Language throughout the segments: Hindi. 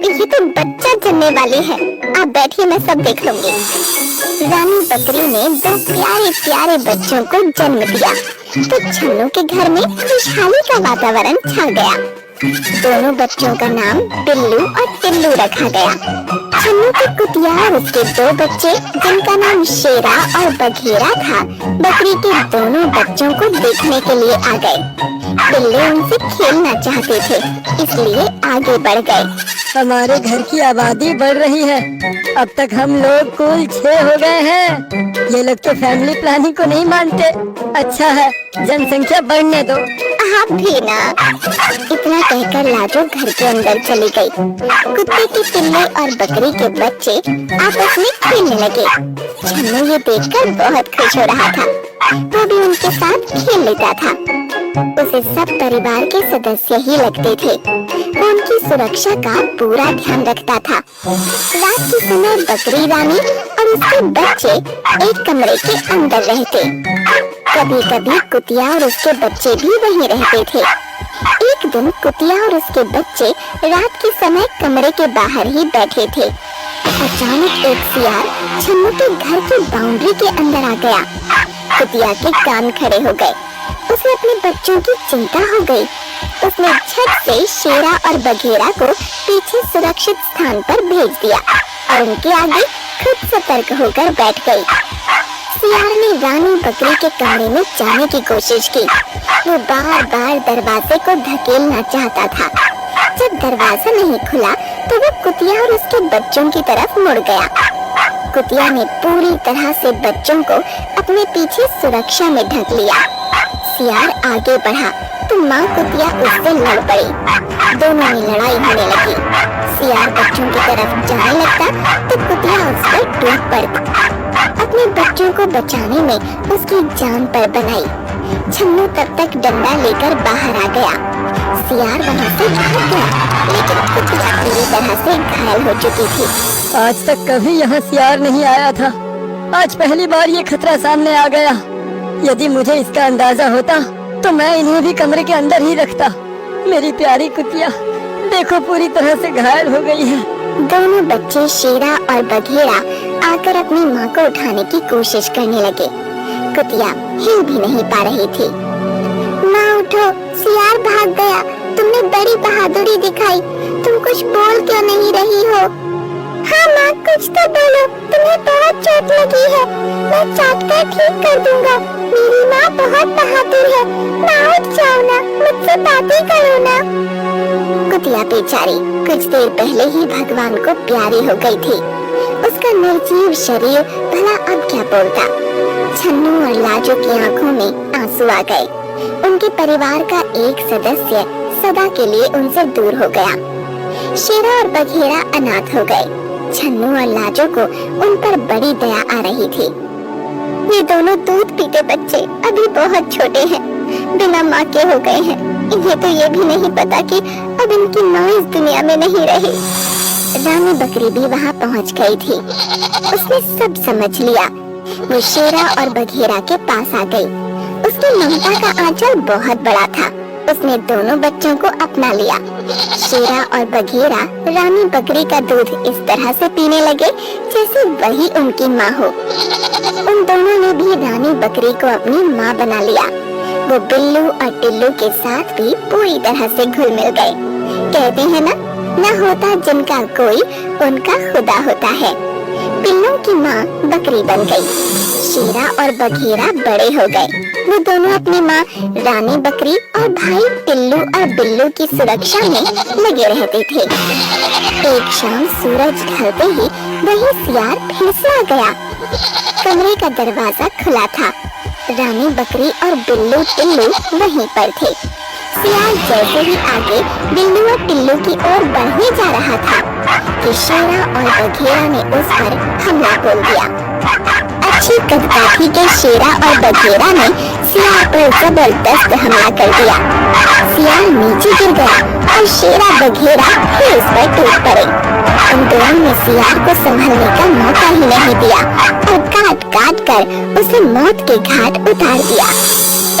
ये तो बच्चा जन्मने वाली है। आप बैठिए, मैं सब देख लूंगी। रानी बकरी ने दो प्यारे प्यारे बच्चों को जन्म दिया तो छन्नू के घर में खुशहाली का वातावरण छा गया। दोनों बच्चों का नाम बिल्लू और टिल्लू रखा गया। छन्नू की कुतिया और उसके दो बच्चे, जिनका नाम शेरा और बघेरा था, बकरी के दोनों बच्चों को देखने के लिए आ गए। बिल्ली उनसे खेलना चाहते थे, इसलिए आगे बढ़ गए। हमारे घर की आबादी बढ़ रही है। अब तक हम लोग कुल 6 हो गए हैं। ये लोग तो फैमिली प्लानिंग को नहीं मानते। अच्छा है, जनसंख्या बढ़ने दो। आप भी ना। इतना कहकर लाजो घर के अंदर चली गई। कुत्ते की पिल्ली और बकरी के बच्चे आपस में खेलने लगे। छन्नू ये देखकर बहुत खुश हो रहा था। वो भी उनके साथ खेल लेता था। उसे सब परिवार के सदस्य ही लगते थे। वो उनकी सुरक्षा का पूरा ध्यान रखता था। रात के समय बकरी रानी और उसके बच्चे एक कमरे के अंदर रहते। कभी कभी कुतिया और उसके बच्चे भी वहीं रहते थे। एक दिन कुतिया और उसके बच्चे रात के समय कमरे के बाहर ही बैठे थे। अचानक एक सियार छन्नू के घर की बाउंड्री के अंदर आ गया। कुतिया के कान खड़े हो गए। उसे अपने बच्चों की चिंता हो गई। उसने झट से शेरा और बघेरा को पीछे सुरक्षित स्थान पर भेज दिया और उनके आगे खुद सतर्क होकर बैठ गई। सियार ने रानी बकरी के कमरे में जाने की कोशिश की। वो बार बार दरवाजे को धकेलना चाहता था। जब दरवाजा नहीं खुला तो वो कुतिया और उसके बच्चों की तरफ मुड़ गया। कुतिया ने पूरी तरह से बच्चों को अपने पीछे सुरक्षा में ढक लिया। सियार आगे बढ़ा तो माँ कुतिया उससे लड़ पड़ी। दोनों में लड़ाई होने लगी। सियार बच्चों की तरफ जाने लगता तो कुतिया उस पर टूट पड़ती। अपने बच्चों को बचाने में उसकी जान पर बनाई। छन्नू तब तक डंडा लेकर बाहर आ गया। सियार वहाँ से भाग गया, लेकिन कुतिया पूरी तरह से घायल हो चुकी थी। आज तक कभी यहाँ सियार नहीं आया था। आज पहली बार ये खतरा सामने आ गया। यदि मुझे इसका अंदाजा होता तो मैं इन्हें भी कमरे के अंदर ही रखता। मेरी प्यारी कुतिया देखो पूरी तरह से घायल हो गई है। दोनों बच्चे शेरा और बघेरा आकर अपनी माँ को उठाने की कोशिश करने लगे। कुतिया हिल भी नहीं पा रही थी। माँ उठो, सियार भाग गया। तुमने बड़ी बहादुरी दिखाई। तुम कुछ बोल क्यों नहीं रही हो? हाँ माँ, कुछ तो बोलो। तुम्हें बहुत चोट लगी है। मैं चाट कर ठीक कर दूंगा। मेरी माँ बहुत बहादुर है। माँ उठ जाओ ना, मुझसे बातें करो ना। कुतिया बेचारी कुछ देर पहले ही भगवान को प्यारी हो गई थी। उसका निर्जीव शरीर भला अब क्या बोलता। छन्नू और लाजो की आंखों में आंसू आ गए। उनके परिवार का एक सदस्य सदा के लिए उनसे दूर हो गया। शेरा और बघेरा अनाथ हो गए। छन्नू और लाजो को उन पर बड़ी दया आ रही थी। ये दोनों दूध पीते बच्चे अभी बहुत छोटे हैं, बिना माँ के हो गए हैं। इन्हें तो ये भी नहीं पता कि अब इनकी माँ इस दुनिया में नहीं रही। रानी बकरी भी वहाँ पहुँच गई थी। उसने सब समझ लिया। वो शेरा और बघेरा के पास आ गई। उसकी ममता का आंचल बहुत बड़ा था। उसने दोनों बच्चों को अपना लिया। शेरा और बघेरा रानी बकरी का दूध इस तरह से पीने लगे जैसे वही उनकी माँ हो। उन दोनों ने भी रानी बकरी को अपनी माँ बना लिया। वो बिल्लू और टिल्लू के साथ भी पूरी तरह से घुल मिल गए। कहते हैं ना होता जिनका कोई उनका खुदा होता है। पिल्लों की माँ बकरी बन गई। शेरा और बघेरा बड़े हो गए। वो दोनों अपनी माँ रानी बकरी और भाई टिल्लू और बिल्लू की सुरक्षा में लगे रहते थे। एक शाम सूरज ढलते ही वही सियार फिसला गया। कमरे का दरवाजा खुला था। रानी बकरी और बिल्लू टिल्लू वहीं पर थे। सियार जैसे ही आगे बिल्लू और टिल्लू की ओर बढ़ने जा रहा था कि शेरा और बघेरा ने उस पर हमला बोल दिया। अच्छी कदकाठी के शेरा और बघेरा ने सियार पर जबरदस्त हमला कर दिया। सियार नीचे गिर गया और शेरा बघेरा फिर उस पर टूट पड़े। उन दोनों ने सियार को संभलने का मौका ही नहीं दिया और काट काट कर उसे मौत के घाट उतार दिया।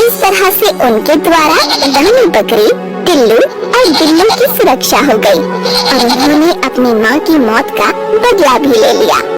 इस तरह से उनके द्वारा रानी बकरी, टिल्लू और बिल्लू की सुरक्षा हो गई और उन्होंने अपनी माँ की मौत का बदला भी ले लिया।